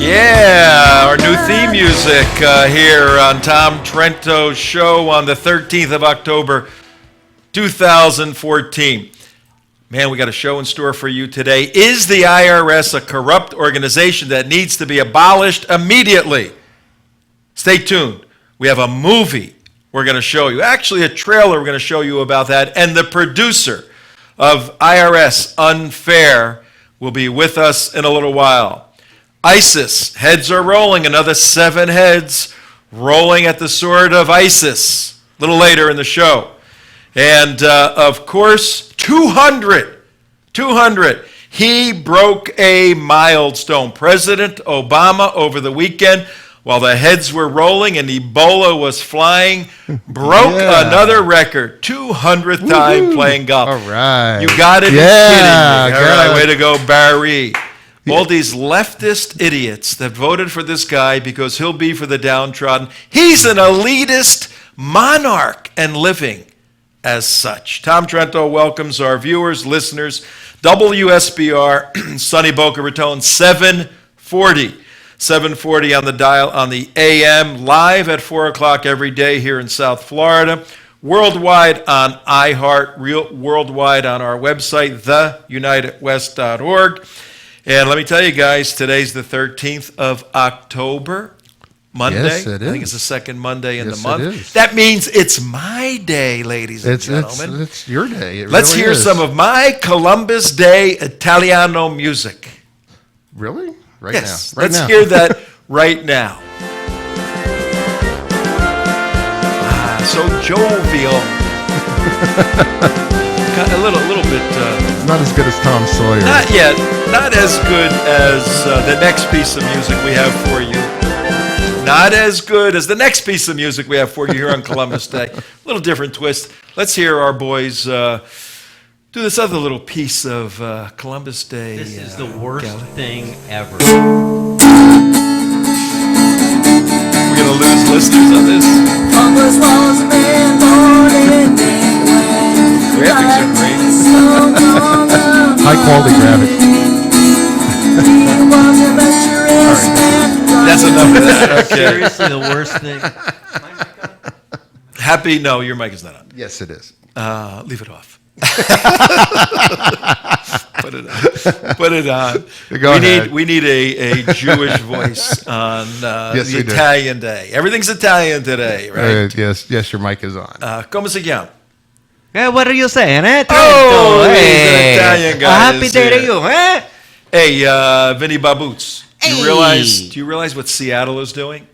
Yeah, our new theme music here on Tom Trento's show on the 13th of October, 2014. Man, we got a show in store for you today. Is the IRS a corrupt organization that needs to be abolished immediately? Stay tuned. We have a movie we're going to show you. Actually, a trailer we're going to show you about that. And the producer of IRS Unfair will be with us in a little while. ISIS, heads are rolling. Another 7 heads rolling at the sword of ISIS. A little later in the show. And, of course, 200. He broke a milestone. President Obama, over the weekend, while the heads were rolling and Ebola was flying, broke another record. 200th time playing golf. All right. You got to be kidding me. All right, way to go, Barry. All these leftist idiots that voted for this guy because he'll be for the downtrodden. He's an elitist monarch and living as such. Tom Trento welcomes our viewers, listeners. WSBR, sunny Boca Raton, 740. 740 on the dial on the AM, live at 4 o'clock every day here in South Florida. Worldwide on iHeart, worldwide on our website, theunitedwest.org. And let me tell you guys, today's the 13th of October, Monday. Yes, it is. I think it's the second Monday in Yes, the month. it is. That means it's my day, ladies and gentlemen. It's your day. Let's hear some of my Columbus Day Italiano music. Really? Right yes, now. Right let's now. hear that right now. So jovial. Got a little bit. Not as good as Tom Sawyer. Not yet. Not as good as the next piece of music we have for you. Not as good as the next piece of music we have for you here on Columbus Day. A little different twist. Let's hear our boys do this other little piece of Columbus Day. This is the worst thing ever. We're going to lose listeners on this. Columbus was a man born in England. Graphics are great. High quality graphics. He was adventurous and That's enough of that. Okay. Seriously, the worst thing. Happy? No, your mic is not on. Yes, it is. Leave it off. Put it on. Go ahead. We need a Jewish voice on Yes, the we do. Italian Day. Everything's Italian today, right? Yes, your mic is on. Come si chiama? Hey, what are you saying, eh? Oh, Trento? he's an Italian guy. A happy day to you, eh? Hey, Vinny Baboots. Do you Hey. realize what Seattle is doing?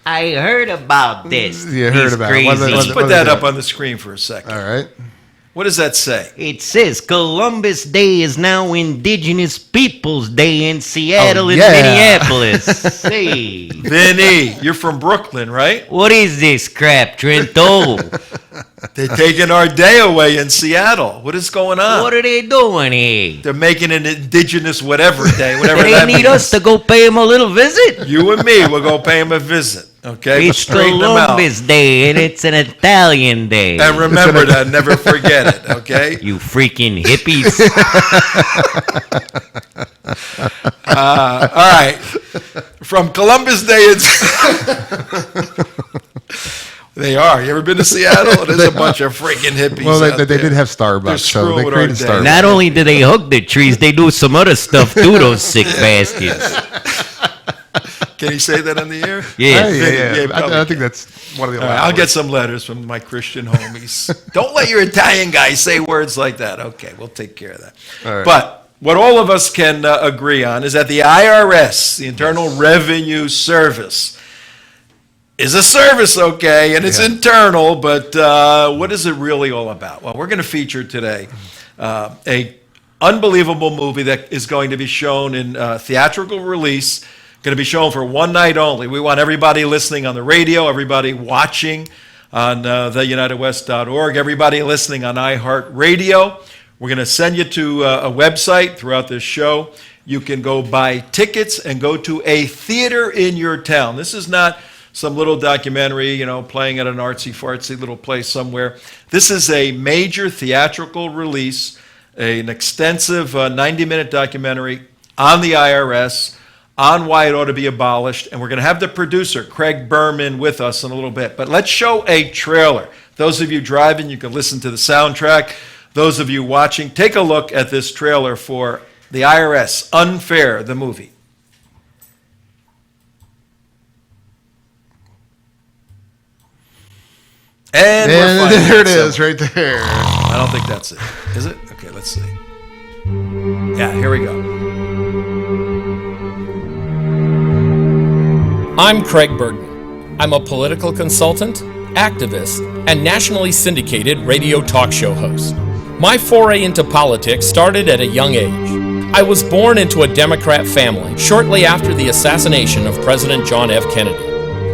I heard about this. You heard He's about it. crazy. Let's What put is that it? up on the screen for a second. All right. What does that say? It says Columbus Day is now Indigenous Peoples Day in Seattle and yeah. Minneapolis. Hey, Vinny, you're from Brooklyn, right? what is this crap, Trento? They're taking our day away in Seattle. What is going on? What are they doing here? They're making an indigenous whatever day, whatever They that need means. us to go pay them a little visit. You and me, we'll go pay them a visit. Okay? It's Straighten them out. Columbus Day and it's an Italian day. And remember that, never forget it, okay? You freaking hippies. All right. From Columbus Day, it's... They are. You ever been to Seattle? There's a bunch of freaking hippies Well, out they there. did have They're Starbucks, so screwing they with created our day. Starbucks. Not only do they hug the trees, they do some other stuff too, those sick bastards. Can you say that on the air? Yeah. Yeah. probably I think that's one of the. All right, I'll get some letters from my Christian homies. Don't let your Italian guys say words like that. Okay, we'll take care of that. All right. But what all of us can agree on is that the IRS, the Internal Revenue Service, is a service, okay, and it's internal, but what is it really all about? Well, we're going to feature today a unbelievable movie that is going to be shown in theatrical release, going to be shown for one night only. We want everybody listening on the radio, everybody watching on theunitedwest.org, everybody listening on iHeartRadio. We're going to send you to a website throughout this show. You can go buy tickets and go to a theater in your town. This is not some little documentary, playing at an artsy-fartsy little place somewhere. This is a major theatrical release, an extensive 90-minute documentary on the IRS, on why it ought to be abolished. And we're going to have the producer, Craig Bergman, with us in a little bit. But let's show a trailer. Those of you driving, you can listen to the soundtrack. Those of you watching, take a look at this trailer for the IRS, Unfair, the movie. And we're finding there it so- is, right there. I don't think that's it. Is it? Okay, let's see. Yeah, here we go. I'm Craig Bergman. I'm a political consultant, activist, and nationally syndicated radio talk show host. My foray into politics started at a young age. I was born into a Democrat family shortly after the assassination of President John F. Kennedy.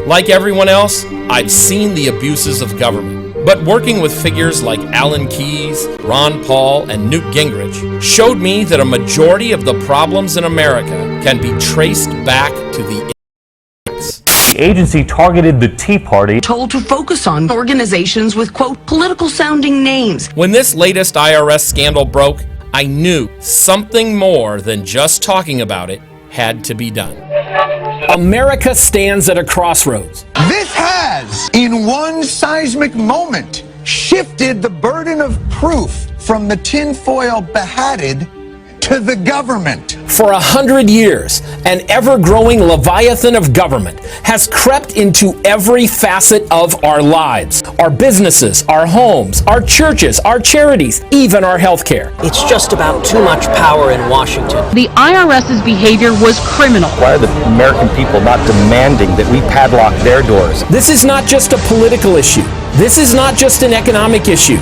Like everyone else, I'd seen the abuses of government. But working with figures like Alan Keyes, Ron Paul, and Newt Gingrich showed me that a majority of the problems in America can be traced back to the The agency targeted the Tea Party. Told to focus on organizations with, quote, political sounding names. When this latest IRS scandal broke, I knew something more than just talking about it had to be done. America stands at a crossroads. This has, in one seismic moment, shifted the burden of proof from the tinfoil behatted to the government. For 100 years, an ever-growing leviathan of government has crept into every facet of our lives. Our businesses, our homes, our churches, our charities, even our healthcare. It's just about too much power in Washington. The IRS's behavior was criminal. Why are the American people not demanding that we padlock their doors? This is not just a political issue. This is not just an economic issue.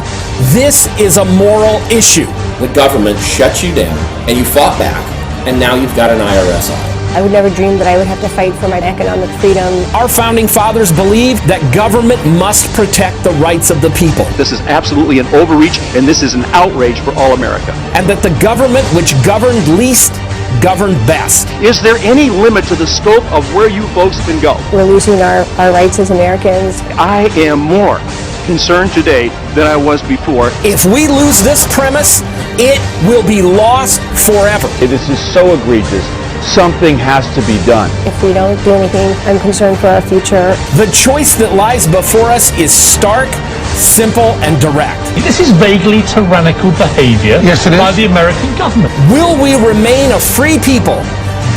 This is a moral issue. The government shuts you down, and you fought back, and now you've got an IRS on it. I would never dream that I would have to fight for my economic freedom. Our founding fathers believed that government must protect the rights of the people. This is absolutely an overreach, and this is an outrage for all America. And that the government which governed least governed best. Is there any limit to the scope of where you folks can go? We're losing our rights as Americans. I am more concerned today than I was before. If we lose this premise, it will be lost forever. This is so egregious. Something has to be done. If we don't do anything, I'm concerned for our future. The choice that lies before us is stark, simple, and direct. This is vaguely tyrannical behavior by the American government. Will we remain a free people,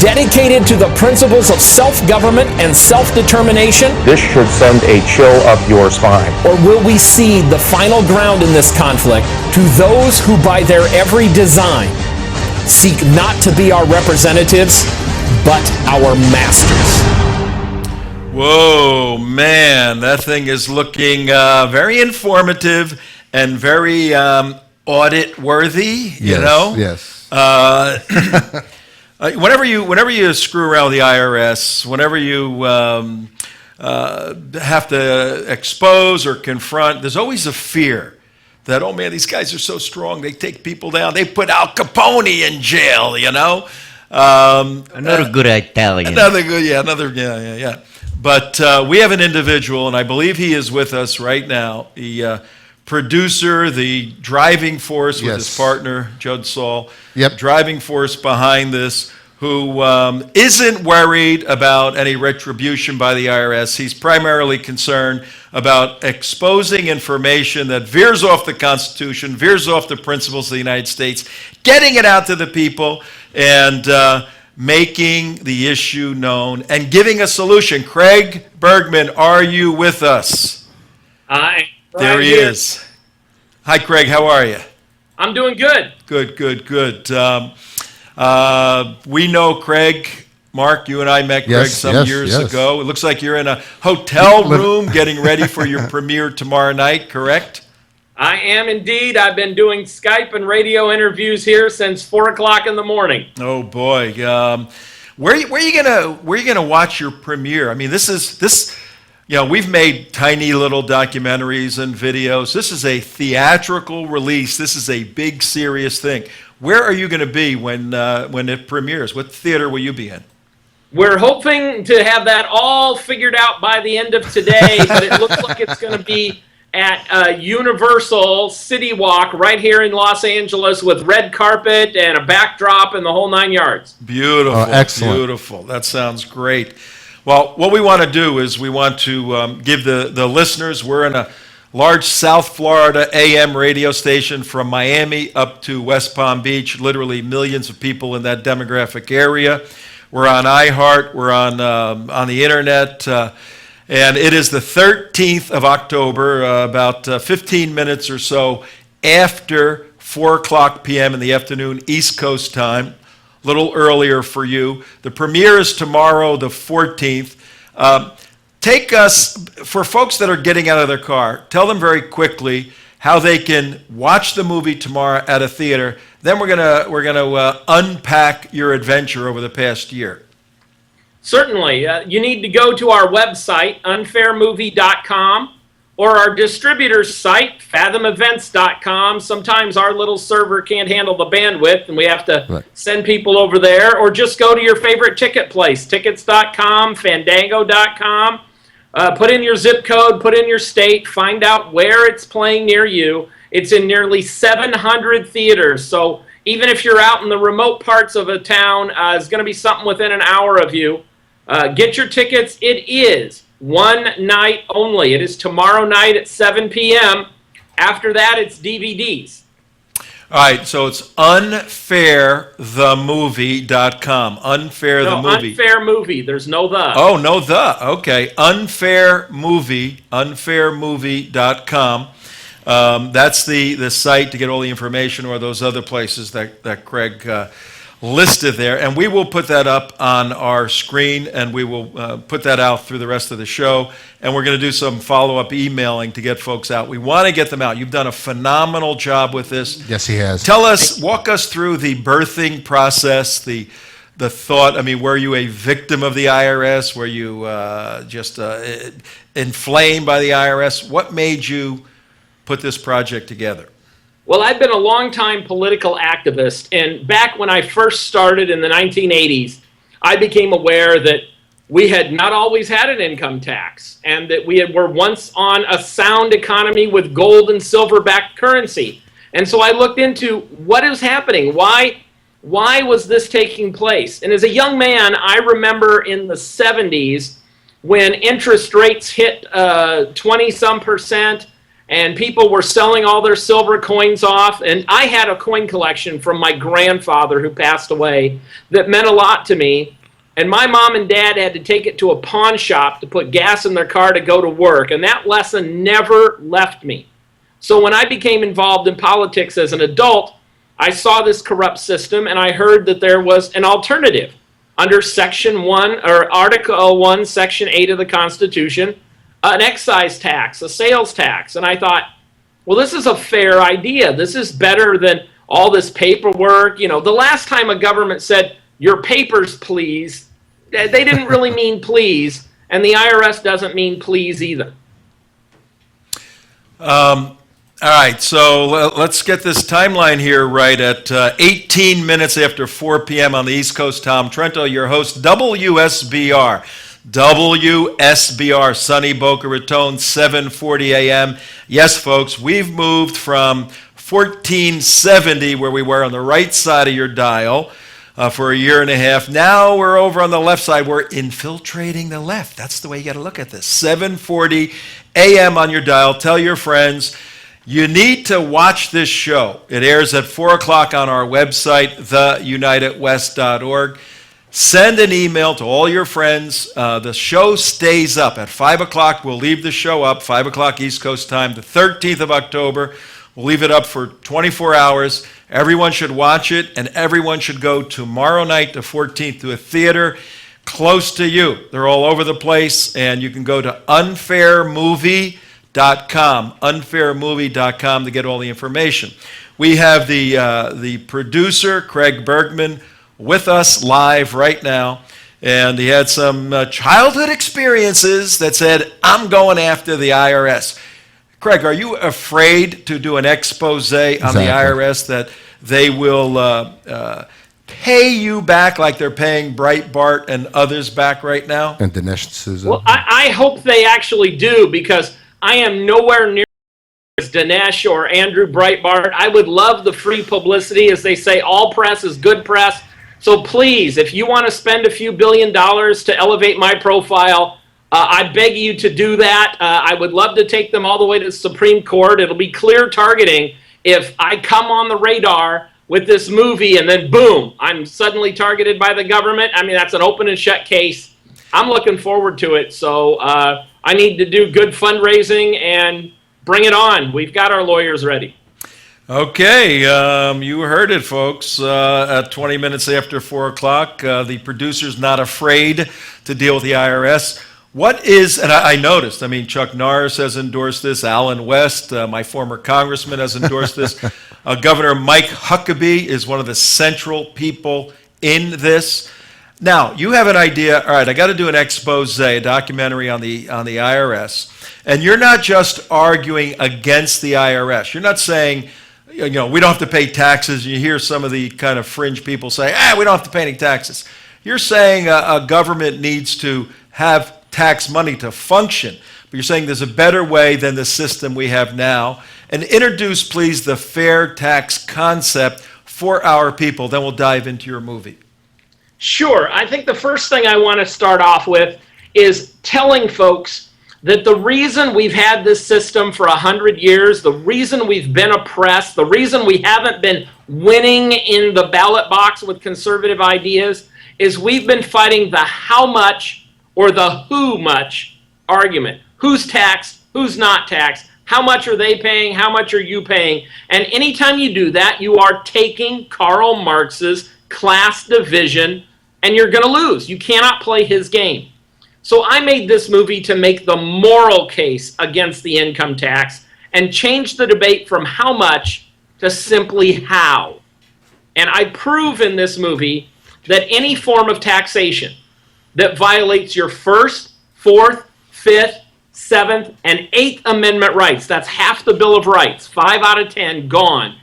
dedicated to the principles of self-government and self-determination? This should send a chill up your spine. Or will we cede the final ground in this conflict to those who, by their every design, seek not to be our representatives, but our masters? Whoa, man, that thing is looking very informative and very audit-worthy, you know? Yes. Whenever you screw around with the IRS, whenever you have to expose or confront, there's always a fear that, oh man, these guys are so strong, they take people down. They put Al Capone in jail, you know? Another good Italian. Yeah. But we have an individual, and I believe he is with us right now, the producer, the driving force with his partner, Judd Saul, driving force behind this, who isn't worried about any retribution by the IRS. He's primarily concerned about exposing information that veers off the Constitution, veers off the principles of the United States, getting it out to the people, and making the issue known and giving a solution. Craig Bergman, are you with us? There he is. Hi, Craig. How are you? I'm doing good. Good. We know Craig. Mark, you and I met Craig some years ago. It looks like you're in a hotel room getting ready for your premiere tomorrow night, correct? I am indeed. I've been doing Skype and radio interviews here since 4 o'clock in the morning. Oh boy, where are you gonna watch your premiere? I mean, this. You know, we've made tiny little documentaries and videos. This is a theatrical release. This is a big, serious thing. Where are you going to be when it premieres? What theater will you be in? We're hoping to have that all figured out by the end of today, but it looks like it's going to be at Universal City Walk right here in Los Angeles with red carpet and a backdrop and the whole 9 yards. Beautiful. Oh, excellent. Beautiful. That sounds great. Well, what we want to do is we want to give the listeners, we're in a large South Florida AM radio station from Miami up to West Palm Beach, literally millions of people in that demographic area. We're on iHeart, we're on the internet, and it is the 13th of October, about 15 minutes or so after 4 o'clock p.m. in the afternoon, East Coast time, a little earlier for you. The premiere is tomorrow, the 14th. Take us, for folks that are getting out of their car, tell them very quickly how they can watch the movie tomorrow at a theater. Then we're gonna unpack your adventure over the past year. Certainly. You need to go to our website, unfairmovie.com, or our distributor's site, fathomevents.com. Sometimes our little server can't handle the bandwidth, and we have to send people over there. Or just go to your favorite ticket place, tickets.com, fandango.com. Put in your zip code, put in your state, find out where it's playing near you. It's in nearly 700 theaters, so even if you're out in the remote parts of a town, it's going to be something within an hour of you. Get your tickets. It is one night only. It is tomorrow night at 7 p.m. After that, it's DVDs. All right, so it's unfairthemovie.com. Unfair the movie. Unfair movie. There's no the. Oh, no the. Okay. Unfairmovie.com. That's the site to get all the information, or those other places that Craig listed there. And we will put that up on our screen, and we will put that out through the rest of the show. And we're going to do some follow-up emailing to get folks out. We want to get them out. You've done a phenomenal job with this. Yes, he has. Walk us through the birthing process, the thought. I mean, were you a victim of the IRS? Were you just inflamed by the IRS? What made you put this project together? Well, I've been a longtime political activist, and back when I first started in the 1980s, I became aware that we had not always had an income tax, and that were once on a sound economy with gold and silver-backed currency. And so I looked into what is happening. Why was this taking place? And as a young man, I remember in the 70s when interest rates hit 20-some%, and people were selling all their silver coins off. And I had a coin collection from my grandfather who passed away that meant a lot to me. And my mom and dad had to take it to a pawn shop to put gas in their car to go to work. And that lesson never left me. So when I became involved in politics as an adult, I saw this corrupt system, and I heard that there was an alternative under Section 1, or Article 1, Section 8 of the Constitution, an excise tax, a sales tax. And I thought, well, this is a fair idea. This is better than all this paperwork. You know, the last time a government said, your papers, please, they didn't really mean please, and the IRS doesn't mean please either. All right, so let's get this timeline here right. At 18 minutes after 4 p.m. on the East Coast, Tom Trento, your host, WSBR, sunny Boca Raton, 7:40 a.m. Yes, folks, we've moved from 1470, where we were on the right side of your dial, for a year and a half. Now we're over on the left side. We're infiltrating the left. That's the way you got to look at this. 7:40 a.m. on your dial. Tell your friends. You need to watch this show. It airs at 4 o'clock on our website, theunitedwest.org. Send an email to all your friends. The show stays up. At 5 o'clock, we'll leave the show up, 5 o'clock East Coast time, the 13th of October. We'll leave it up for 24 hours. Everyone should watch it, and everyone should go tomorrow night, the 14th, to a theater close to you. They're all over the place, and you can go to unfairmovie.com to get all the information. We have the producer, Craig Bergman, with us live right now, and he had some childhood experiences that said, I'm going after the IRS. Craig, are you afraid to do an expose on the IRS that they will pay you back like they're paying Breitbart and others back right now? And Dinesh D'Souza. Well, I hope they actually do, because I am nowhere near it's Dinesh or Andrew Breitbart. I would love the free publicity. As they say, all press is good press. So please, if you want to spend a few $1 billion to elevate my profile, I beg you to do that. I would love to take them all the way to the Supreme Court. It'll be clear targeting if I come on the radar with this movie and then boom, I'm suddenly targeted by the government. I mean, that's an open and shut case. I'm looking forward to it. So I need to do good fundraising and bring it on. We've got our lawyers ready. Okay, you heard it, folks. At 20 minutes after 4 o'clock, the producer's not afraid to deal with the IRS. What is, and I noticed, I mean, Chuck Norris has endorsed this, Alan West, my former congressman, has endorsed this. Governor Mike Huckabee is one of the central people in this. Now, you have an idea, all right, I got to do an expose, a documentary on the IRS, and you're not just arguing against the IRS. You're not saying, we don't have to pay taxes. You hear some of the kind of fringe people say, we don't have to pay any taxes. You're saying a government needs to have tax money to function, but you're saying there's a better way than the system we have now. And introduce, please, the fair tax concept for our people. Then we'll dive into your movie. Sure. I think the first thing I want to start off with is telling folks that the reason we've had this system for 100 years, the reason we've been oppressed, the reason we haven't been winning in the ballot box with conservative ideas is we've been fighting the how much or the who much argument. Who's taxed, who's not taxed, how much are they paying, how much are you paying? And anytime you do that, you are taking Karl Marx's class division and you're going to lose. You cannot play his game. So I made this movie to make the moral case against the income tax and change the debate from how much to simply how. And I prove in this movie that any form of taxation that violates your First, Fourth, Fifth, Seventh, and Eighth Amendment rights, that's half the Bill of Rights, 5 out of 10 gone,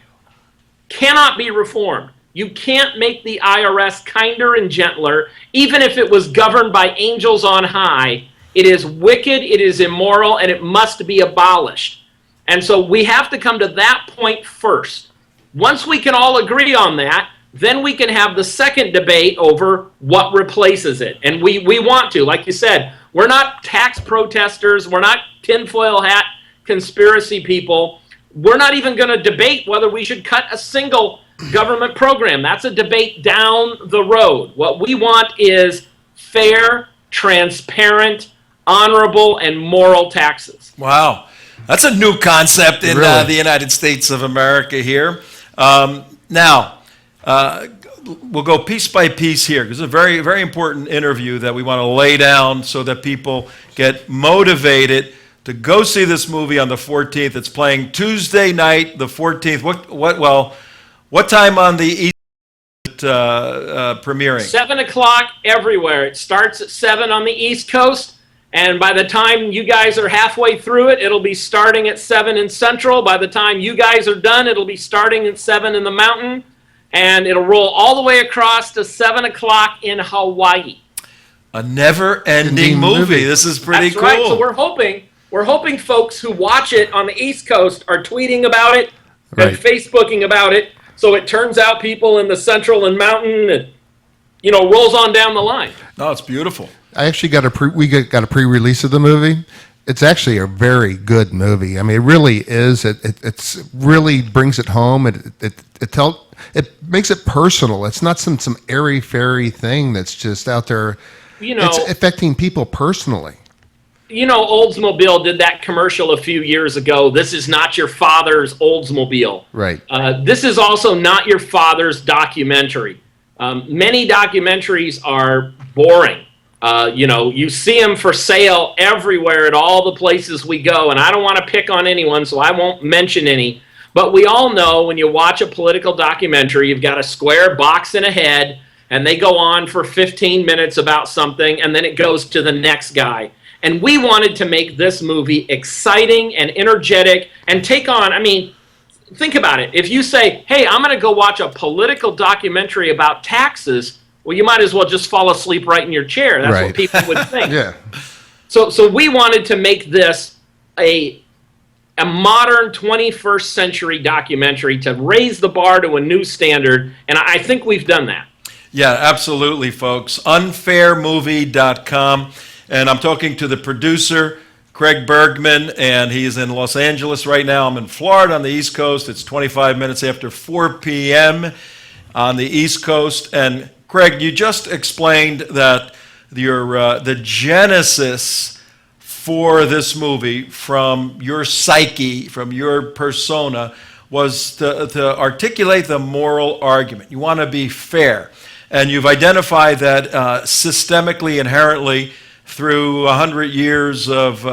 cannot be reformed. You can't make the IRS kinder and gentler, even if it was governed by angels on high. It is wicked, it is immoral, and it must be abolished. And so we have to come to that point first. Once we can all agree on that, then we can have the second debate over what replaces it. And we want to, like you said, we're not tax protesters, we're not tinfoil hat conspiracy people. We're not even going to debate whether we should cut a single government program. That's a debate down the road. What we want is fair, transparent, honorable, and moral taxes. Wow. That's a new concept in Really? the United States of America here. We'll go piece by piece here because it's a very, very important interview that we want to lay down so that people get motivated to go see this movie on the 14th. It's playing Tuesday night, the 14th. What time on the East premiering? 7 o'clock everywhere. It starts at 7 on the East Coast, and by the time you guys are halfway through it, it'll be starting at 7 in Central. By the time you guys are done, it'll be starting at 7 in the Mountain, and it'll roll all the way across to 7 o'clock in Hawaii. A never-ending movie. This is pretty That's cool. right. So we're hoping folks who watch it on the East Coast are tweeting about it and Facebooking about it. So it turns out people in the Central and Mountain, and, rolls on down the line. No, it's beautiful. I actually got a pre-release of the movie. It's actually a very good movie. I mean, it really is. It's really brings it home. It makes it personal. It's not some airy-fairy thing that's just out there. It's affecting people personally. Oldsmobile did that commercial a few years ago. This is not your father's Oldsmobile. Right. This is also not your father's documentary. Many documentaries are boring. You see them for sale everywhere at all the places we go, and I don't want to pick on anyone, so I won't mention any. But we all know when you watch a political documentary, you've got a square box and a head, and they go on for 15 minutes about something, and then it goes to the next guy. And we wanted to make this movie exciting and energetic and take on, think about it. If you say, hey, I'm going to go watch a political documentary about taxes, well, you might as well just fall asleep right in your chair. That's what people would think. Yeah. So we wanted to make this a a modern 21st century documentary to raise the bar to a new standard, and I think we've done that. Yeah, absolutely, folks. Unfairmovie.com. And I'm talking to the producer, Craig Bergman, and he's in Los Angeles right now. I'm in Florida on the East Coast. It's 25 minutes after 4 p.m. on the East Coast. And Craig, you just explained that the genesis for this movie from your psyche, from your persona, was to articulate the moral argument. You want to be fair. And you've identified that systemically, inherently, through 100 years of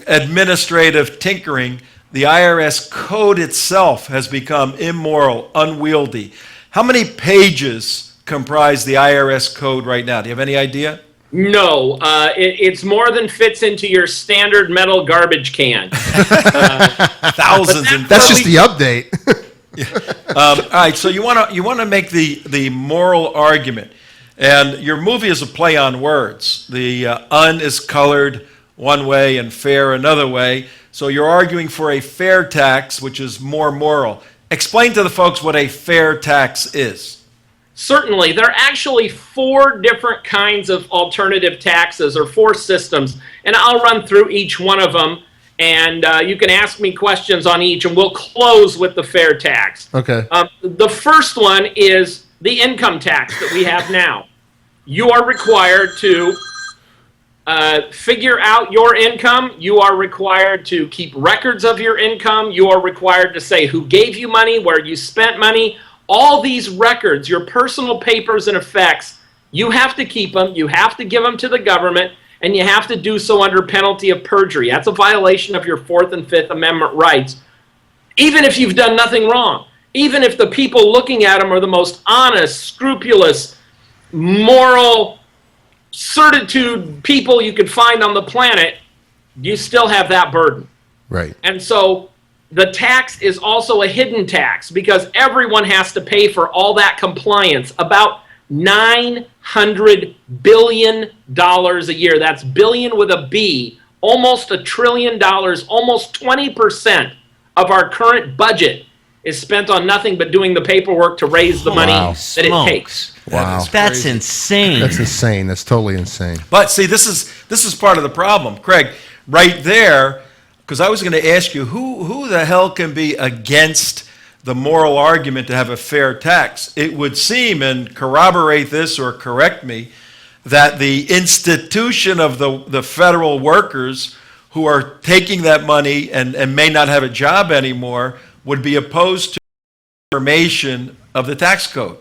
administrative tinkering, the IRS code itself has become immoral, unwieldy. How many pages comprise the IRS code right now? Do you have any idea? No, it's more than fits into your standard metal garbage can. Thousands and That's just the update. all right, so you want to make the moral argument, and your movie is a play on words. The un is colored one way and fair another way. So you're arguing for a fair tax, which is more moral. Explain to the folks what a fair tax is. Certainly, there are actually 4 different kinds of alternative taxes, or 4 systems, and I'll run through each one of them, and you can ask me questions on each, and we'll close with the fair tax. Okay. The first one is the income tax that we have now. You are required to figure out your income. You are required to keep records of your income. You are required to say who gave you money, where you spent money. All these records, your personal papers and effects, you have to keep them, you have to give them to the government, and you have to do so under penalty of perjury. That's a violation of your 4th and 5th Amendment rights, even if you've done nothing wrong. Even if the people looking at them are the most honest, scrupulous, moral, certitude people you could find on the planet, you still have that burden. Right. And so the tax is also a hidden tax because everyone has to pay for all that compliance. About $900 billion a year. That's billion with a B. Almost $1 trillion. Almost 20% of our current budget is spent on nothing but doing the paperwork to raise the money that it takes. Wow. That's insane. That's insane. That's totally insane. But see, this is part of the problem, Craig. Right there, because I was going to ask you, who the hell can be against the moral argument to have a fair tax? It would seem, and corroborate this or correct me, that the institution of the federal workers who are taking that money and may not have a job anymore would be opposed to reformation of the tax code.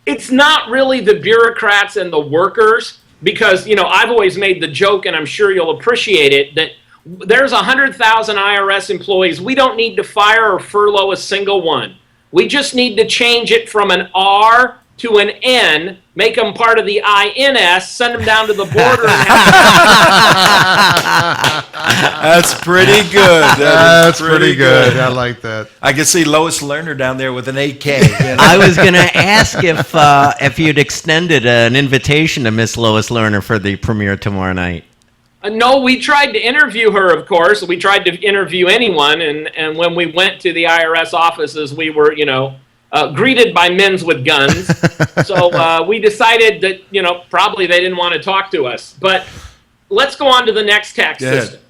It's not really the bureaucrats and the workers, because, I've always made the joke, and I'm sure you'll appreciate it, that there's 100,000 IRS employees. We don't need to fire or furlough a single one. We just need to change it from an R to an N, make them part of the INS, send them down to the border. And That's pretty good. That's pretty good. I like that. I can see Lois Lerner down there with an AK. I was going to ask if you'd extended an invitation to Miss Lois Lerner for the premiere tomorrow night. No, we tried to interview her, of course. We tried to interview anyone, and when we went to the IRS offices, we were, greeted by men with guns. So we decided that, probably they didn't want to talk to us. But let's go on to the next tax system.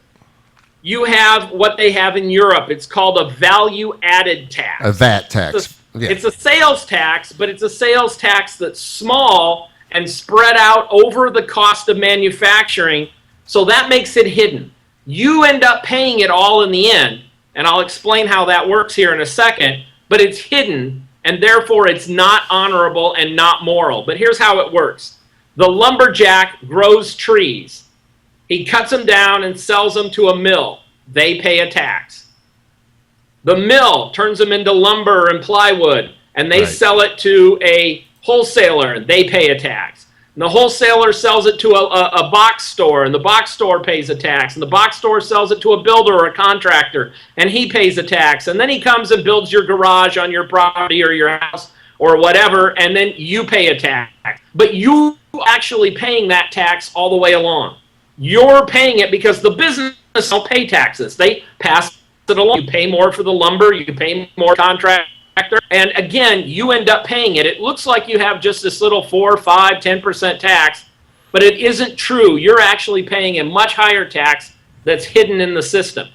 You have what they have in Europe. It's called a value-added tax. A VAT tax. It's a sales tax, but it's a sales tax that's small and spread out over the cost of manufacturing. So that makes it hidden. You end up paying it all in the end, and I'll explain how that works here in a second, but it's hidden, and therefore it's not honorable and not moral. But here's how it works. The lumberjack grows trees. He cuts them down and sells them to a mill. They pay a tax. The mill turns them into lumber and plywood, and they sell it to a wholesaler. They pay a tax. And the wholesaler sells it to a box store, and the box store pays a tax. And the box store sells it to a builder or a contractor, and he pays a tax. And then he comes and builds your garage on your property or your house or whatever, and then you pay a tax. But you actually paying that tax all the way along. You're paying it because the business businesses don't pay taxes. They pass it along. You pay more for the lumber, you pay more contractor, and again, you end up paying it. It looks like you have just this little 4, 5, 10% tax, but it isn't true. You're actually paying a much higher tax that's hidden in the system.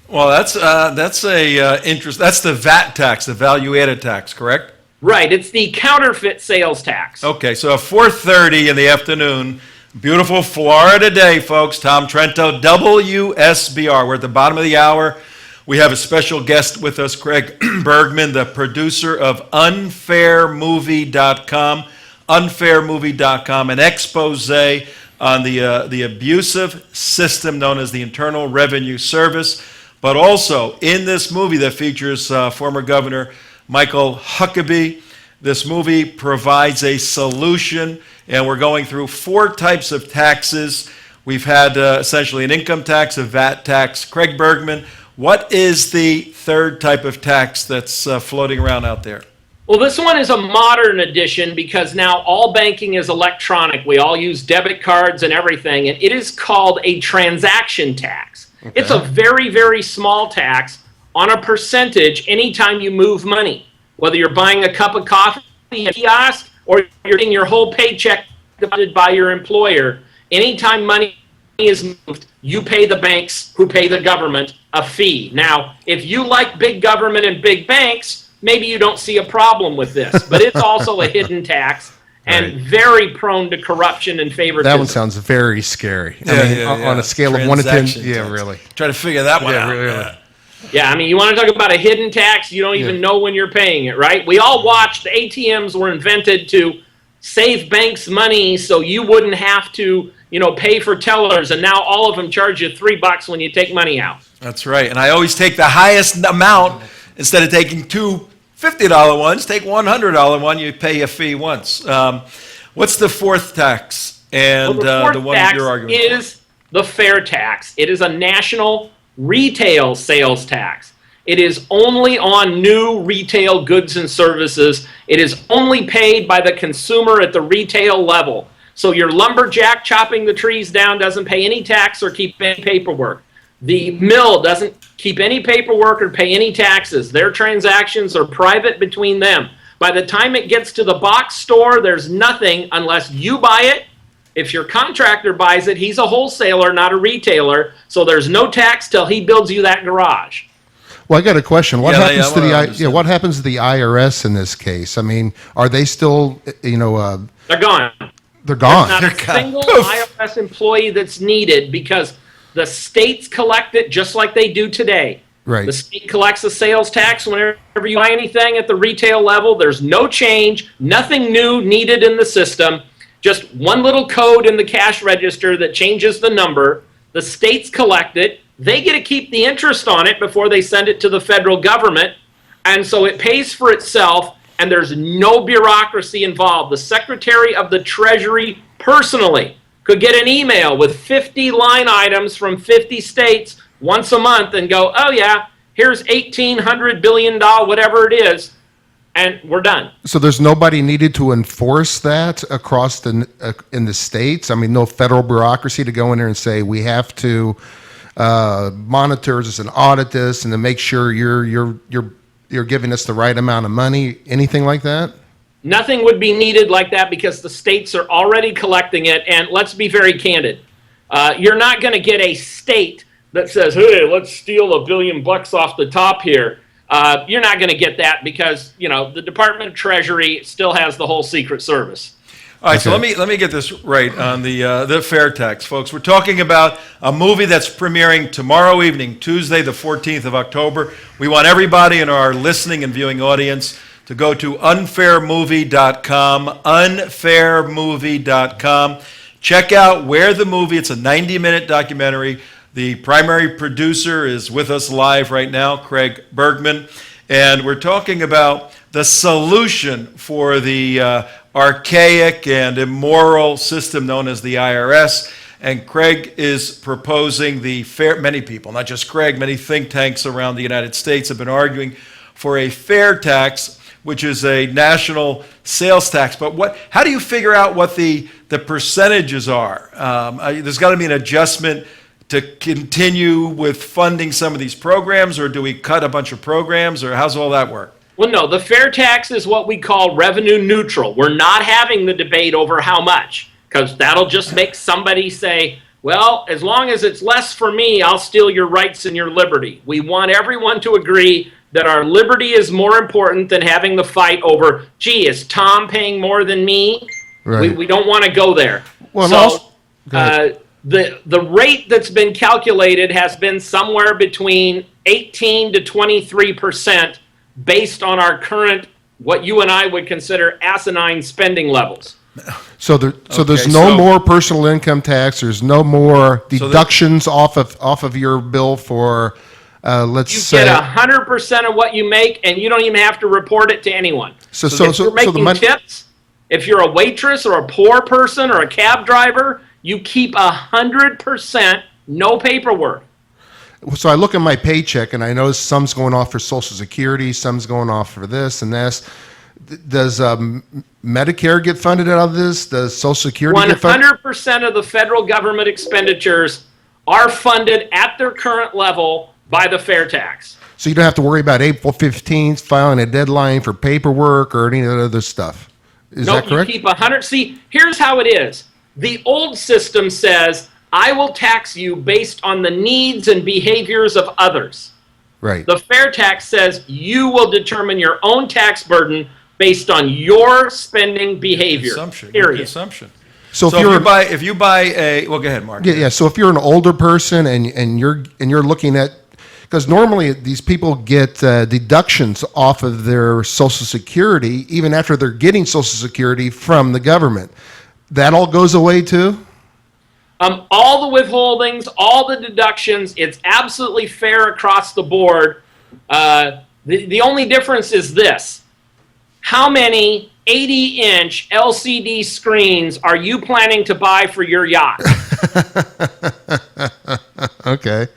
Well, that's the VAT tax, the value-added tax, correct? Right. It's the counterfeit sales tax. Okay, so at 4:30 in the afternoon, beautiful Florida day, folks. Tom Trento, WSBR. We're at the bottom of the hour. We have a special guest with us, Craig Bergman, the producer of unfairmovie.com, unfairmovie.com, an expose on the abusive system known as the Internal Revenue Service, but also in this movie that features former Governor Michael Huckabee. This movie provides a solution, and we're going through 4 types of taxes. We've had essentially an income tax, a VAT tax. Craig Bergman, what is the third type of tax that's floating around out there? Well, this one is a modern edition because now all banking is electronic. We all use debit cards and everything, and it is called a transaction tax. Okay. It's a very, very small tax on a percentage anytime you move money. Whether you're buying a cup of coffee at a kiosk or you're getting your whole paycheck divided by your employer, anytime money is moved, you pay the banks who pay the government a fee. Now, if you like big government and big banks, maybe you don't see a problem with this, but it's also a hidden tax and very prone to corruption and favoritism. That one sounds very scary. I mean, on a scale of 1 to 10, yeah, really. Try to figure that one out. Really. Yeah, I mean, you want to talk about a hidden tax, you don't even know when you're paying it, right? We all watched, the ATMs were invented to save banks money so you wouldn't have to, pay for tellers, and now all of them charge you $3 when you take money out. That's right, and I always take the highest amount instead of taking 2 $50 ones, take $100 one, you pay a fee once. What's the fourth tax? And the one tax you're arguing is the fair tax. It is a national retail sales tax. It is only on new retail goods and services. It is only paid by the consumer at the retail level. So your lumberjack chopping the trees down doesn't pay any tax or keep any paperwork. The mill doesn't keep any paperwork or pay any taxes. Their transactions are private between them. By the time it gets to the box store, there's nothing unless you buy it. If your contractor buys it, he's a wholesaler, not a retailer, so there's no tax till he builds you that garage. Well, I got a question. What happens to what happens to the IRS in this case? I mean, are they still, They're gone. They're gone. There's not a single IRS employee that's needed because the states collect it just like they do today. Right. The state collects the sales tax whenever you buy anything at the retail level. There's no change, nothing new needed in the system. Just one little code in the cash register that changes the number. The states collect it. They get to keep the interest on it before they send it to the federal government. And so it pays for itself, and there's no bureaucracy involved. The Secretary of the Treasury personally could get an email with 50 line items from 50 states once a month and go, oh yeah, here's $1,800 billion, whatever it is, and we're done. So there's nobody needed to enforce that across in the states? I mean, no federal bureaucracy to go in there and say, we have to monitor this and audit this and to make sure you're giving us the right amount of money, anything like that? Nothing would be needed like that because the states are already collecting it. And let's be very candid. You're not going to get a state that says, hey, let's steal $1 billion off the top here. You're not going to get that because, the Department of Treasury still has the whole Secret Service. All right, so let me get this right on the fair tax, folks. We're talking about a movie that's premiering tomorrow evening, Tuesday, the 14th of October. We want everybody in our listening and viewing audience to go to unfairmovie.com, unfairmovie.com. Check out Where the Movie, it's a 90-minute documentary. The primary producer is with us live right now, Craig Bergman, and we're talking about the solution for the archaic and immoral system known as the IRS. And Craig is proposing many people, not just Craig, many think tanks around the United States have been arguing for a fair tax, which is a national sales tax. But how do you figure out what the percentages are? There's got to be an adjustment to continue with funding some of these programs, or do we cut a bunch of programs, or how's all that work? Well, no, the fair tax is what we call revenue neutral. We're not having the debate over how much, because that'll just make somebody say, well, as long as it's less for me, I'll steal your rights and your liberty. We want everyone to agree that our liberty is more important than having the fight over, gee, is Tom paying more than me? Right. We don't want to go there. Well, So the rate that's been calculated has been somewhere between 18 to 23% based on our current, what you and I would consider asinine spending levels. So there's no more personal income tax. There's no more deductions off of your bill for, let's say. You get 100% of what you make, and you don't even have to report it to anyone. So if you're making tips, if you're a waitress or a poor person or a cab driver, you keep 100%, no paperwork. So I look at my paycheck and I notice some's going off for Social Security, some's going off for this and this. Does Medicare get funded out of this? Does Social Security get funded? 100% of the federal government expenditures are funded at their current level by the fair tax. So you don't have to worry about April 15th filing a deadline for paperwork or any of that other stuff. Is that correct? You keep 100. See, here's how it is. The old system says, I will tax you based on the needs and behaviors of others. Right. The fair tax says you will determine your own tax burden based on your spending behavior. Period. Consumption. So if you buy a, well, go ahead, Mark. Yeah. So if you're an older person and you're looking at, because normally these people get deductions off of their Social Security even after they're getting Social Security from the government. That all goes away too? All the withholdings, all the deductions, it's absolutely fair across the board. The only difference is this. How many 80-inch LCD screens are you planning to buy for your yacht? Okay.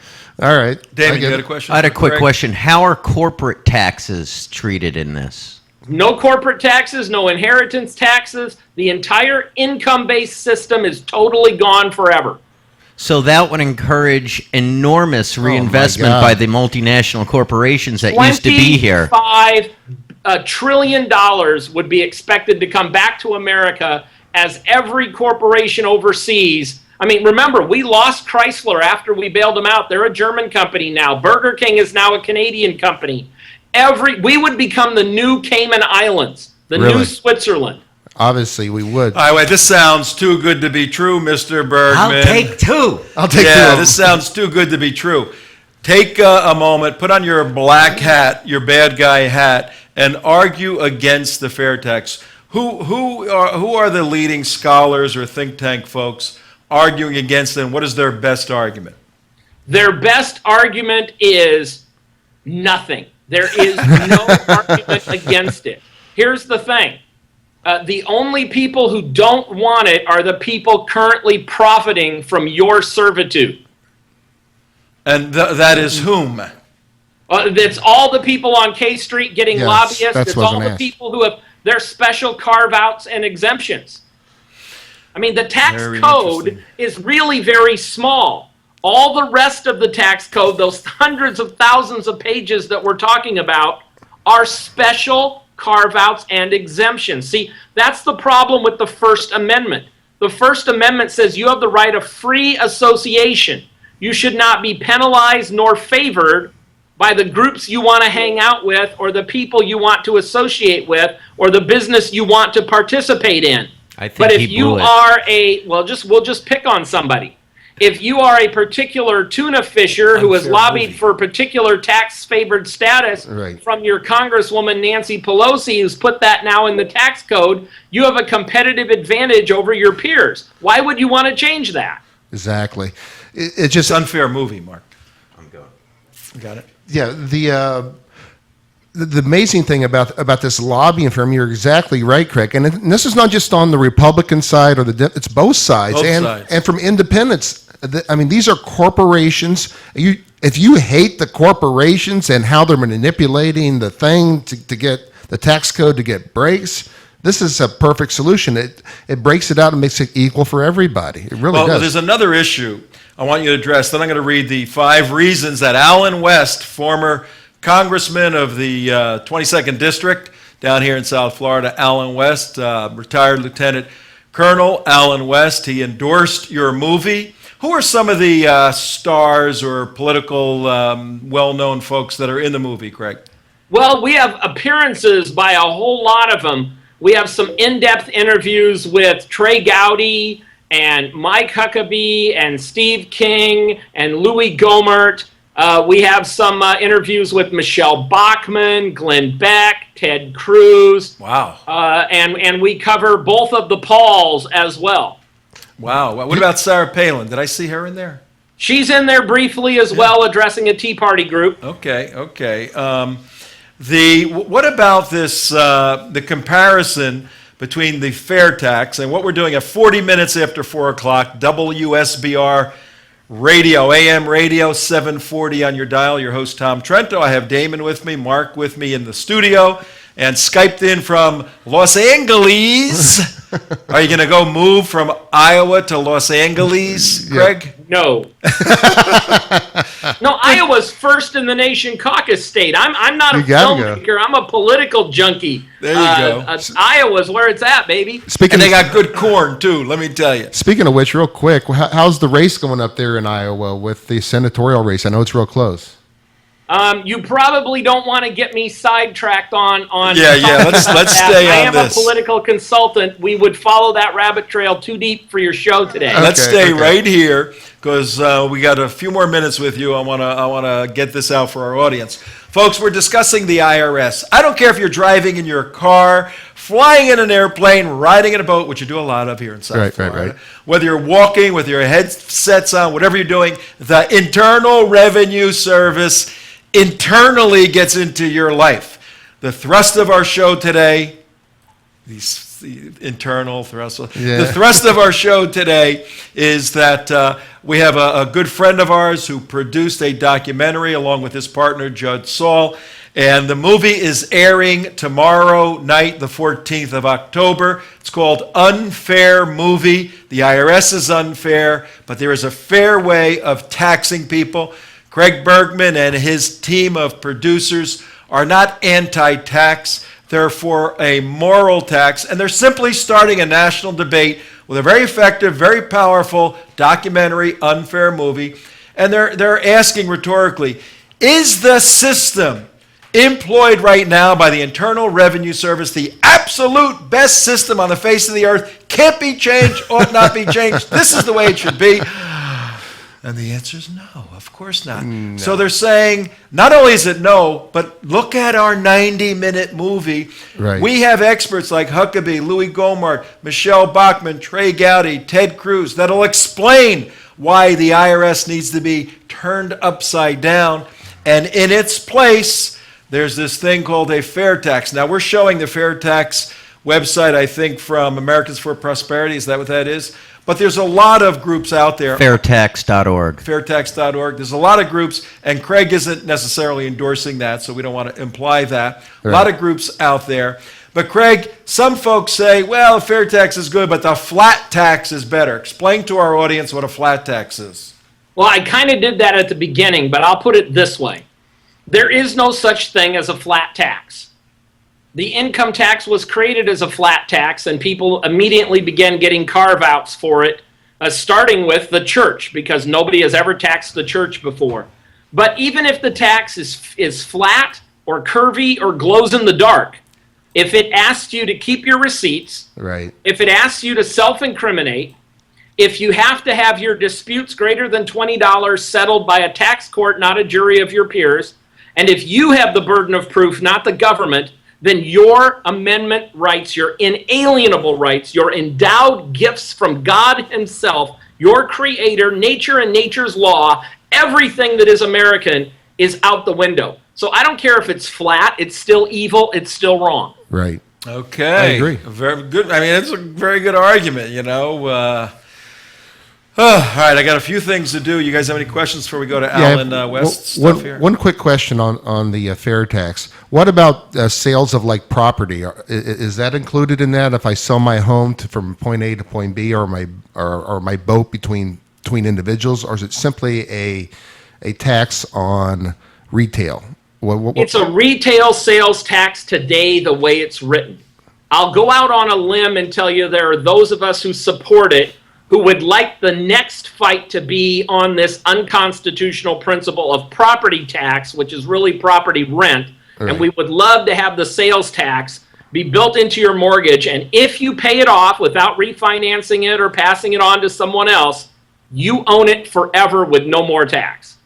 All right. David, you had a question? I had a quick question. How are corporate taxes treated in this? No corporate taxes, no inheritance taxes. The entire income-based system is totally gone forever. So that would encourage enormous reinvestment by the multinational corporations that used to be here. $25 trillion would be expected to come back to America as every corporation overseas. I mean, remember, we lost Chrysler after we bailed them out. They're a German company now. Burger King is now a Canadian company. We would become the new Cayman Islands, the new Switzerland. Obviously, we would. All right, wait, this sounds too good to be true, Mr. Bergman. I'll take two. Yeah, this sounds too good to be true. Take a moment, put on your black hat, your bad guy hat, and argue against the fair tax. Who are the leading scholars or think tank folks arguing against it, and what is their best argument? Their best argument is nothing. There is no argument against it. Here's the thing. The only people who don't want it are the people currently profiting from your servitude. And that is whom? That's all the people on K Street getting lobbyists. It's all the people who have their special carve-outs and exemptions. I mean, the tax code is really very small. All the rest of the tax code, those hundreds of thousands of pages that we're talking about, are special carve-outs and exemptions. See, that's the problem with the First Amendment. The First Amendment says you have the right of free association. You should not be penalized nor favored by the groups you want to hang out with or the people you want to associate with or the business you want to participate in. But if you are we'll just pick on somebody. If you are a particular tuna fisher who has lobbied for particular tax-favored status from your Congresswoman Nancy Pelosi, who's put that now in the tax code, you have a competitive advantage over your peers. Why would you want to change that? Exactly. It's just unfair movie, Mark. I'm going. Got it? Yeah. The amazing thing about this lobbying firm, you're exactly right, Craig. And this is not just on the Republican side or it's both sides. And from independents. I mean, these are corporations. If you hate the corporations and how they're manipulating the thing to get the tax code to get breaks, this is a perfect solution. It breaks it out and makes it equal for everybody. It really does. Well, there's another issue. I want you to address. Then I'm going to read the 5 reasons that Alan West, former congressman of the 22nd District down here in South Florida, Alan West, retired Lieutenant Colonel Alan West, he endorsed your movie. Who are some of the stars or political well-known folks that are in the movie, Craig? Well, we have appearances by a whole lot of them. We have some in-depth interviews with Trey Gowdy and Mike Huckabee and Steve King and Louis Gohmert. We have some interviews with Michelle Bachmann, Glenn Beck, Ted Cruz. Wow. And we cover both of the Pauls as well. Wow. What about Sarah Palin? Did I see her in there? She's in there briefly as well, addressing a Tea Party group. Okay. What about this, the comparison between the fair tax and what we're doing at 40 minutes after 4 o'clock, WSBR Radio, AM radio, 740 on your dial. Your host, Tom Trento. I have Damon with me, Mark with me in the studio, and Skyped in from Los Angeles. Are you going to go move from Iowa to Los Angeles, Greg? No. No, Iowa's first in the nation caucus state. I'm not a filmmaker. I'm a political junkie. There you go. Iowa's where it's at, baby. And they got good corn, too, let me tell you. Speaking of which, real quick, how's the race going up there in Iowa with the senatorial race? I know it's real close. You probably don't want to get me sidetracked on. Yeah. Let's stay on this. I am a political consultant. We would follow that rabbit trail too deep for your show today. Let's stay right here because we got a few more minutes with you. I want to get this out for our audience, folks. We're discussing the IRS. I don't care if you're driving in your car, flying in an airplane, riding in a boat, which you do a lot of here in South Florida. Right. Whether you're walking with your headsets on, whatever you're doing, the Internal Revenue Service internally gets into your life. The thrust of our show today, the thrust of our show today is that we have a good friend of ours who produced a documentary along with his partner, Judd Saul, and the movie is airing tomorrow night, the 14th of October. It's called Unfair Movie. The IRS is unfair, but there is a fair way of taxing people. Craig Bergman and his team of producers are not anti-tax. They're for a moral tax, and they're simply starting a national debate with a very effective, very powerful documentary, Unfair Movie. And they're asking rhetorically, is the system employed right now by the Internal Revenue Service the absolute best system on the face of the earth? Can't be changed, ought not be changed. This is the way it should be. And the answer is no, of course not. No. So they're saying, not only is it no, but look at our 90-minute movie. Right. We have experts like Huckabee, Louis Gohmert, Michelle Bachmann, Trey Gowdy, Ted Cruz, that'll explain why the IRS needs to be turned upside down. And in its place, there's this thing called a fair tax. Now, we're showing the fair tax website, I think, from Americans for Prosperity. Is that what that is? But there's a lot of groups out there. Fairtax.org. Fairtax.org. There's a lot of groups, and Craig isn't necessarily endorsing that, so we don't want to imply that. Right. A lot of groups out there. But Craig, some folks say, well, a fair tax is good, but the flat tax is better. Explain to our audience what a flat tax is. Well, I kind of did that at the beginning, but I'll put it this way. There is no such thing as a flat tax. The income tax was created as a flat tax, and people immediately began getting carve-outs for it, starting with the church, because nobody has ever taxed the church before. But even if the tax is flat or curvy or glows in the dark, if it asks you to keep your receipts, right. If it asks you to self-incriminate, if you have to have your disputes greater than $20 settled by a tax court, not a jury of your peers, and if you have the burden of proof, not the government, then your amendment rights, your inalienable rights, your endowed gifts from God himself, your creator, nature and nature's law, everything that is American is out the window. So I don't care if it's flat, it's still evil, it's still wrong. Right. Okay. I agree. Very good. I mean, it's a very good argument, you know. All right, I got a few things to do. You guys have any questions before we go to Alan West's stuff here? One quick question on the fair tax. What about sales of like property? Is that included in that? If I sell my home from point A to point B, or my boat between between individuals, or is it simply a tax on retail? It's a retail sales tax today, the way it's written. I'll go out on a limb and tell you there are those of us who support it who would like the next fight to be on this unconstitutional principle of property tax, which is really property rent. Right. And we would love to have the sales tax be built into your mortgage. And if you pay it off without refinancing it or passing it on to someone else, you own it forever with no more tax.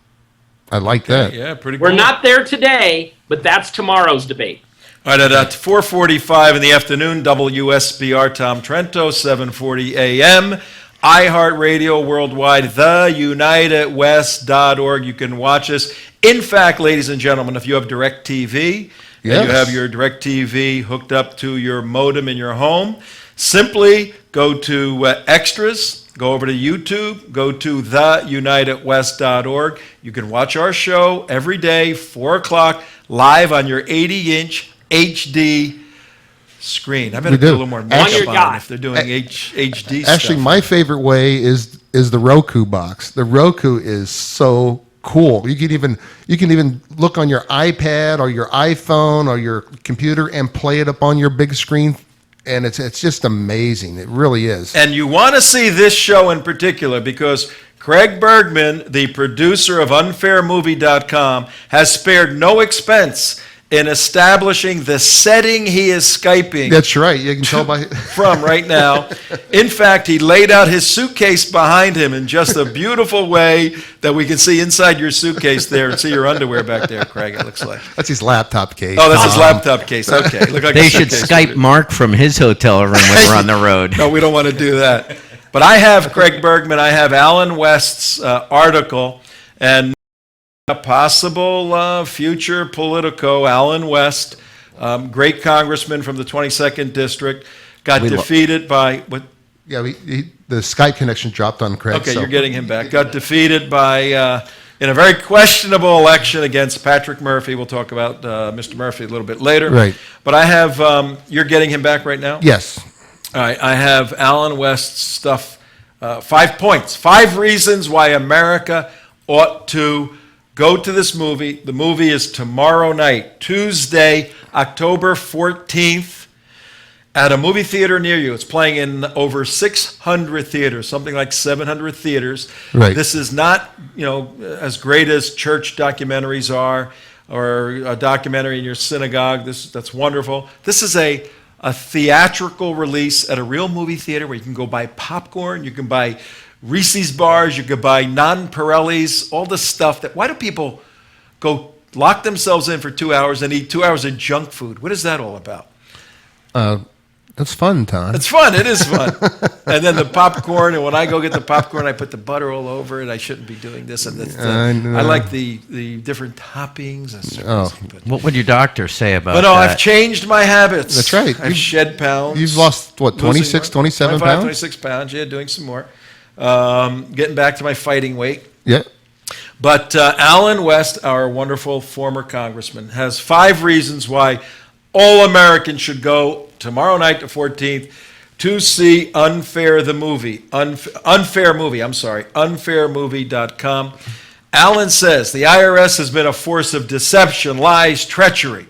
I like that. Yeah, pretty cool. We're not there today, but that's tomorrow's debate. All right, at 4:45 in the afternoon, WSBR Tom Trento, 7:40 a.m., iHeartRadio worldwide, theunitedwest.org. You can watch us. In fact, ladies and gentlemen, if you have DirecTV, and you have your DirecTV hooked up to your modem in your home, simply go to Extras, go over to YouTube, go to theunitedwest.org. You can watch our show every day, 4 o'clock, live on your 80-inch HD screen. I better do a little more makeup on it if they're doing HD stuff. Actually, my favorite way is the Roku box. The Roku is so cool. You can even look on your iPad or your iPhone or your computer and play it up on your big screen, and it's just amazing. It really is. And you want to see this show in particular because Craig Bergman, the producer of unfairmovie.com, has spared no expense in establishing the setting he is Skyping. That's right. You can tell by from right now. In fact, he laid out his suitcase behind him in just a beautiful way that we can see inside your suitcase there and see your underwear back there, Craig, it looks like. That's his laptop case. Oh, that's his laptop case. Okay. Look like they should Skype Mark from his hotel room when we're on the road. No, we don't want to do that. But I have Craig Bergman. I have Alan West's article, and a possible future Politico, Alan West, great congressman from the 22nd District, got defeated by... what? Yeah, the Skype connection dropped on Craig. Okay, so. You're getting him back. Got defeated by, in a very questionable election against Patrick Murphy. We'll talk about Mr. Murphy a little bit later. Right. But I have, you're getting him back right now? Yes. All right, I have Alan West's stuff, 5 points, 5 reasons why America ought to go to this movie. The movie is tomorrow night, Tuesday, October 14th, at a movie theater near you. It's playing in over 600 theaters, something like 700 theaters. Right. This is not, as great as church documentaries are, or a documentary in your synagogue. That's wonderful. This is a theatrical release at a real movie theater where you can go buy popcorn, you can buy Reese's bars, you could buy non-Pirellis, all the stuff why do people go lock themselves in for 2 hours and eat 2 hours of junk food? What is that all about? That's fun, Tom. It's fun. It is fun. And then the popcorn, and when I go get the popcorn, I put the butter all over it. I shouldn't be doing this. And this. I like the different toppings. What would your doctor say about that? But no, I've changed my habits. That's right. I've shed pounds. You've lost, what, 26, 27 pounds? 26 pounds, yeah, doing some more. Getting back to my fighting weight. Yeah. But Alan West, our wonderful former congressman, has 5 reasons why all Americans should go tomorrow night, the 14th, to see Unfair the movie. Unfair movie, unfairmovie.com. Alan says the IRS has been a force of deception, lies, treachery.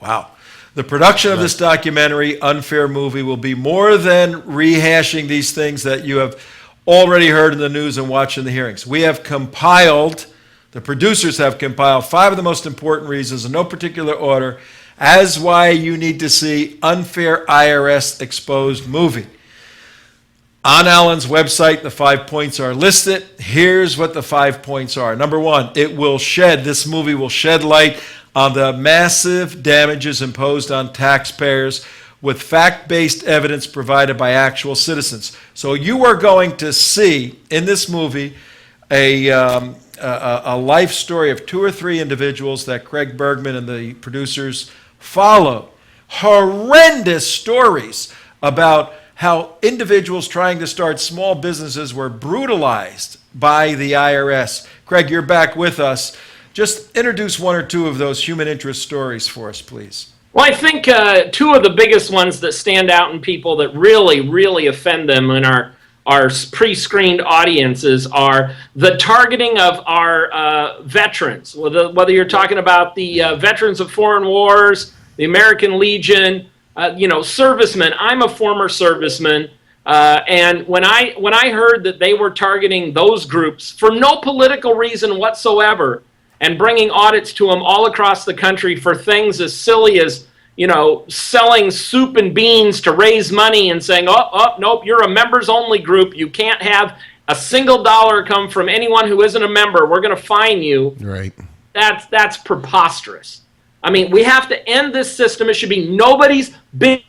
Wow. The production of this documentary, Unfair Movie, will be more than rehashing these things that you have already heard in the news and watched in the hearings. We have compiled, the producers have compiled 5 of the most important reasons in no particular order as why you need to see Unfair IRS Exposed movie. On Alan's website, the 5 points are listed. Here's what the 5 points are. Number 1, this movie will shed light on the massive damages imposed on taxpayers with fact-based evidence provided by actual citizens. So you are going to see in this movie a life story of 2 or 3 individuals that Craig Bergman and the producers followed. Horrendous stories about how individuals trying to start small businesses were brutalized by the IRS. Craig, you're back with us. Just introduce 1 or 2 of those human interest stories for us, please. Well, I think 2 of the biggest ones that stand out in people that really, really offend them and are pre-screened audiences are the targeting of our veterans, whether you're talking about the veterans of foreign wars, the American Legion, servicemen. I'm a former serviceman, and when I heard that they were targeting those groups for no political reason whatsoever and bringing audits to them all across the country for things as silly as selling soup and beans to raise money and saying, nope, you're a members-only group. You can't have a single dollar come from anyone who isn't a member. We're going to fine you. Right. That's preposterous. I mean, we have to end this system. It should be nobody's big.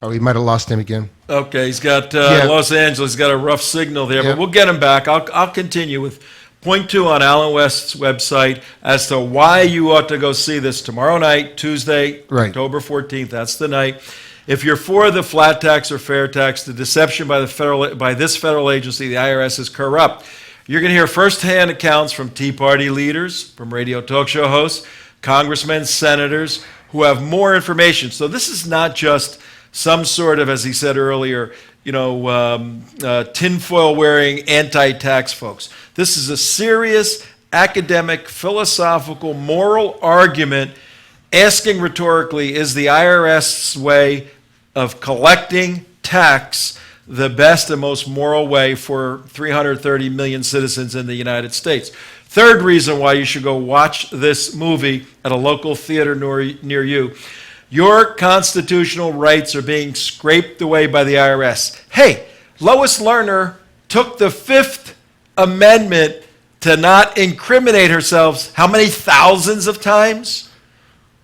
Oh, we might have lost him again. Okay, he's got Los Angeles. He's got a rough signal there, but we'll get him back. I'll continue with point 2 on Alan West's website as to why you ought to go see this tomorrow night, Tuesday, October 14th. That's the night. If you're for the flat tax or fair tax, the deception by this federal agency, the IRS, is corrupt. You're going to hear firsthand accounts from Tea Party leaders, from radio talk show hosts, congressmen, senators, who have more information. So this is not just some sort of, as he said earlier, tinfoil wearing anti-tax folks. This is a serious academic, philosophical, moral argument asking rhetorically, is the IRS's way of collecting tax the best and most moral way for 330 million citizens in the United States? Third reason why you should go watch this movie at a local theater near you. Your constitutional rights are being scraped away by the IRS. Hey, Lois Lerner took the Fifth Amendment to not incriminate herself how many thousands of times?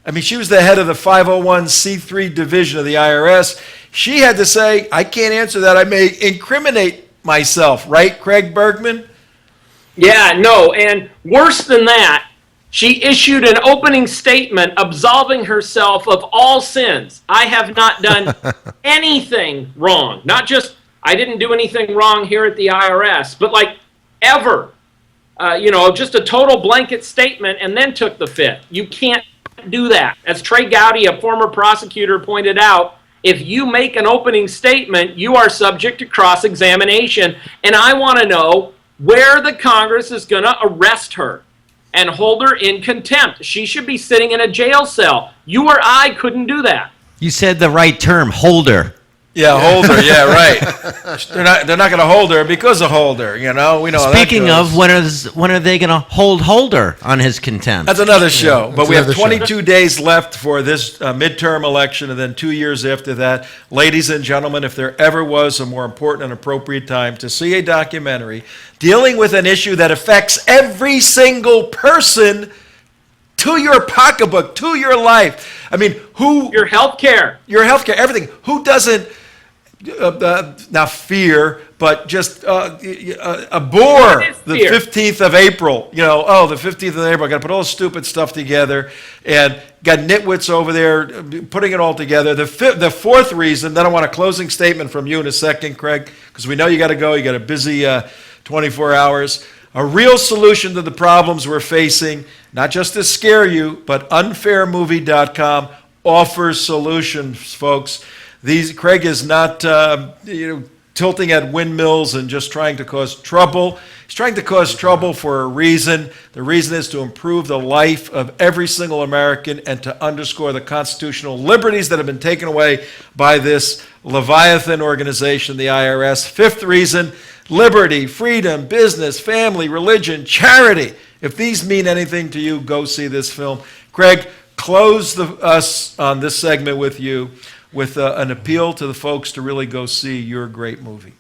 I mean, she was the head of the 501c3 division of the IRS. She had to say, I can't answer that. I may incriminate myself. Right, Craig Bergman? Yeah, no, and worse than that, she issued an opening statement absolving herself of all sins. I have not done anything wrong. Not just, I didn't do anything wrong here at the IRS, but like ever. Just a total blanket statement and then took the fifth. You can't do that. As Trey Gowdy, a former prosecutor, pointed out, if you make an opening statement, you are subject to cross-examination. And I want to know where the Congress is going to arrest her and hold her in contempt. She should be sitting in a jail cell. You or I couldn't do that. You said the right term, holder. Yeah, holder. Yeah, right. They're not going to hold her because of holder. We know. Speaking of, when are they going to hold Holder on his contempt? That's another show. But we have 22 days left for this midterm election, and then 2 years after that. Ladies and gentlemen, if there ever was a more important and appropriate time to see a documentary dealing with an issue that affects every single person, to your pocketbook, to your life. I mean, your health care, everything. Who doesn't? Not fear, but just abhor the 15th of April. The 15th of April, I got to put all this stupid stuff together, and got nitwits over there putting it all together. The fourth reason, then I want a closing statement from you in a second, Craig, because we know you got to go. You got a busy 24 hours. A real solution to the problems we're facing, not just to scare you, but unfairmovie.com offers solutions, folks. Craig is not tilting at windmills and just trying to cause trouble. He's trying to cause trouble for a reason. The reason is to improve the life of every single American and to underscore the constitutional liberties that have been taken away by this Leviathan organization, the IRS. Fifth reason, liberty, freedom, business, family, religion, charity. If these mean anything to you, go see this film. Craig, close us on this segment with you with an appeal to the folks to really go see your great movie.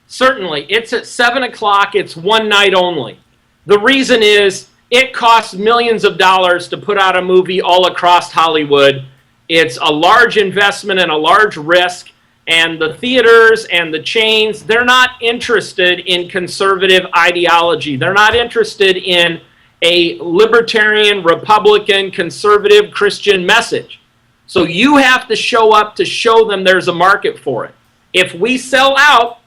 Certainly. It's at 7 o'clock. It's one night only. The reason is it costs millions of dollars to put out a movie all across Hollywood. It's a large investment and a large risk. And the theaters and the chains, they're not interested in conservative ideology. They're not interested in a libertarian, Republican, conservative, Christian message. So you have to show up to show them there's a market for it. If we sell out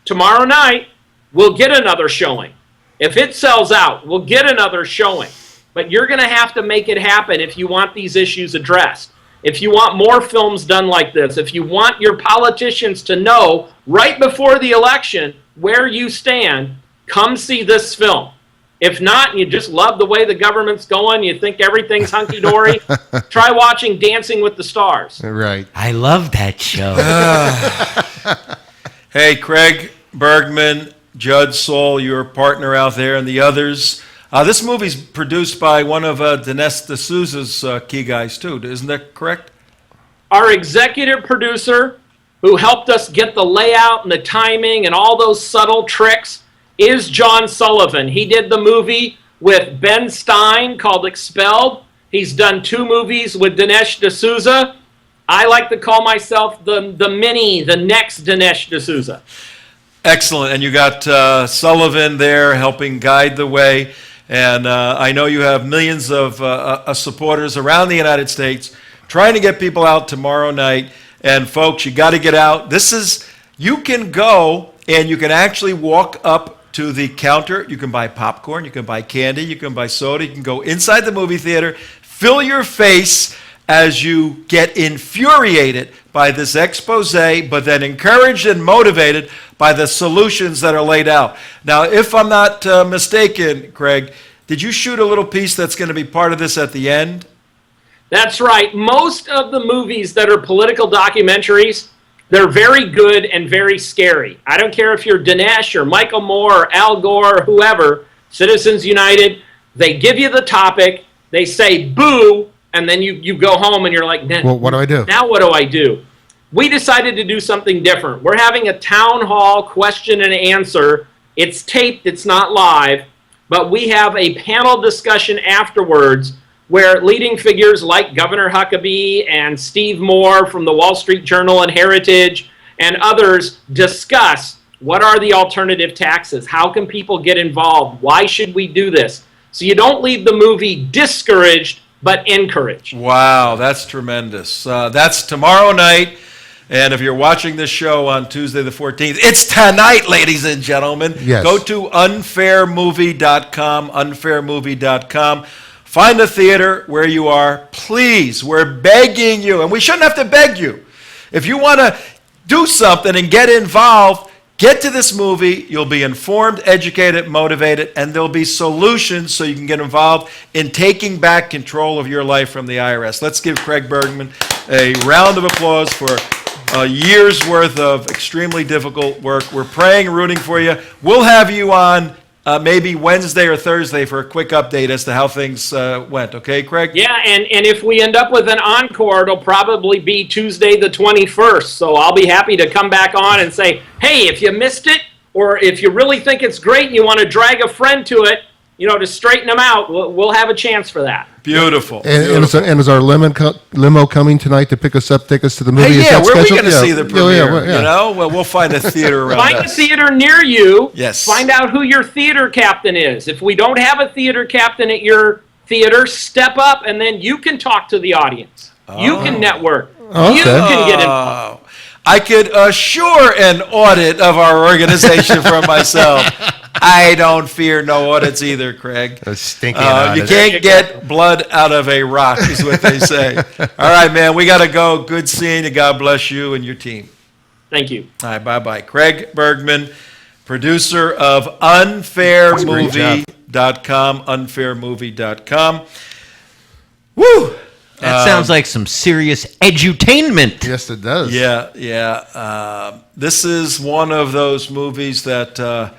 tomorrow night, we'll get another showing. If it sells out, we'll get another showing. But you're going to have to make it happen if you want these issues addressed. If you want more films done like this, if you want your politicians to know right before the election where you stand, come see this film. If not, and you just love the way the government's going, you think everything's hunky-dory, try watching Dancing with the Stars. Right. I love that show. Hey, Craig Bergman, Judd Soul, your partner out there, and the others. This movie's produced by one of Dinesh D'Souza's key guys, too. Isn't that correct? Our executive producer, who helped us get the layout and the timing and all those subtle tricks, is John Sullivan. He did the movie with Ben Stein called Expelled. He's done 2 movies with Dinesh D'Souza. I like to call myself the next Dinesh D'Souza. Excellent. And you got Sullivan there helping guide the way. And I know you have millions of supporters around the United States trying to get people out tomorrow night. And folks, you got to get out. You can go and you can actually walk up to the counter. You can buy popcorn, you can buy candy, you can buy soda, you can go inside the movie theater, fill your face as you get infuriated by this expose, but then encouraged and motivated by the solutions that are laid out. Now, if I'm not mistaken, Craig, did you shoot a little piece that's going to be part of this at the end? That's right. Most of the movies that are political documentaries, they're very good and very scary. I don't care if you're Dinesh or Michael Moore or Al Gore or whoever, Citizens United, they give you the topic, they say boo, and then you go home and you're like, well, what do I do? Now what do I do? We decided to do something different. We're having a town hall question and answer. It's taped, it's not live, but we have a panel discussion afterwards where leading figures like Governor Huckabee and Steve Moore from the Wall Street Journal and Heritage and others discuss what are the alternative taxes, how can people get involved, why should we do this? So you don't leave the movie discouraged, but encouraged. Wow, that's tremendous. That's tomorrow night. And if you're watching this show on Tuesday the 14th, it's tonight, ladies and gentlemen. Yes. Go to unfairmovie.com, unfairmovie.com. Find a theater where you are. Please, we're begging you, and we shouldn't have to beg you. If you want to do something and get involved, get to this movie. You'll be informed, educated, motivated, and there'll be solutions so you can get involved in taking back control of your life from the IRS. Let's give Craig Bergman a round of applause for a year's worth of extremely difficult work. We're praying, rooting for you. We'll have you on maybe Wednesday or Thursday for a quick update as to how things went. Okay, Craig? Yeah, and if we end up with an encore, it'll probably be Tuesday the 21st. So I'll be happy to come back on and say, hey, if you missed it, or if you really think it's great and you want to drag a friend to it, to straighten them out, we'll have a chance for that. Beautiful. And is our limo coming tonight to pick us up, take us to the movie? Hey, yeah, where are we going to see the premiere? Yeah. Well, we'll find a theater around Find us. a theater near you. Yes. Find out who your theater captain is. If we don't have a theater captain at your theater, step up, and then you can talk to the audience. You can network. Okay. You can get involved. I could assure an audit of our organization from myself. I don't fear no audits either, Craig. A stinking audit. You can't get blood out of a rock, is what they say. All right, man, we got to go. Good seeing you. God bless you and your team. Thank you. All right, bye-bye. Craig Bergman, producer of unfairmovie.com, unfairmovie.com. Woo! That sounds like some serious edutainment. Yes, it does. Yeah. This is one of those movies that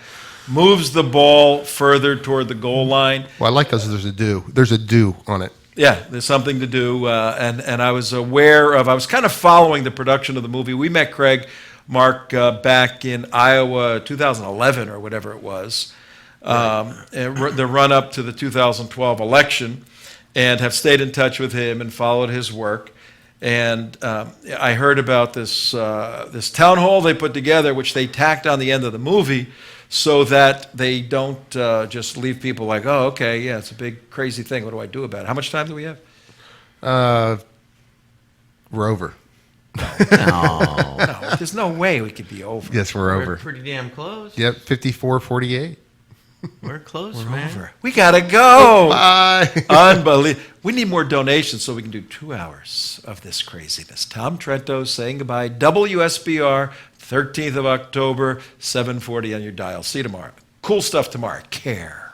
moves the ball further toward the goal line. Well, I like because there's a do. There's a do on it. Yeah, there's something to do. And I was I was kind of following the production of the movie. We met Craig, Mark, back in Iowa 2011 or whatever it was, the run-up to the 2012 election, and have stayed in touch with him and followed his work. And I heard about this town hall they put together, which they tacked on the end of the movie, so that they don't just leave people like, oh, okay, yeah, it's a big, crazy thing. What do I do about it? How much time do we have? We're over. No, there's no way we could be over. Yes, we're over. We're pretty damn close. Yep, 54-48. We're close, We're man. over. We got to go. Bye. Unbelievable. We need more donations so we can do 2 hours of this craziness. Tom Trento saying goodbye. WSBR 13th of October, 7:40 on your dial. See you tomorrow. Cool stuff tomorrow. Care.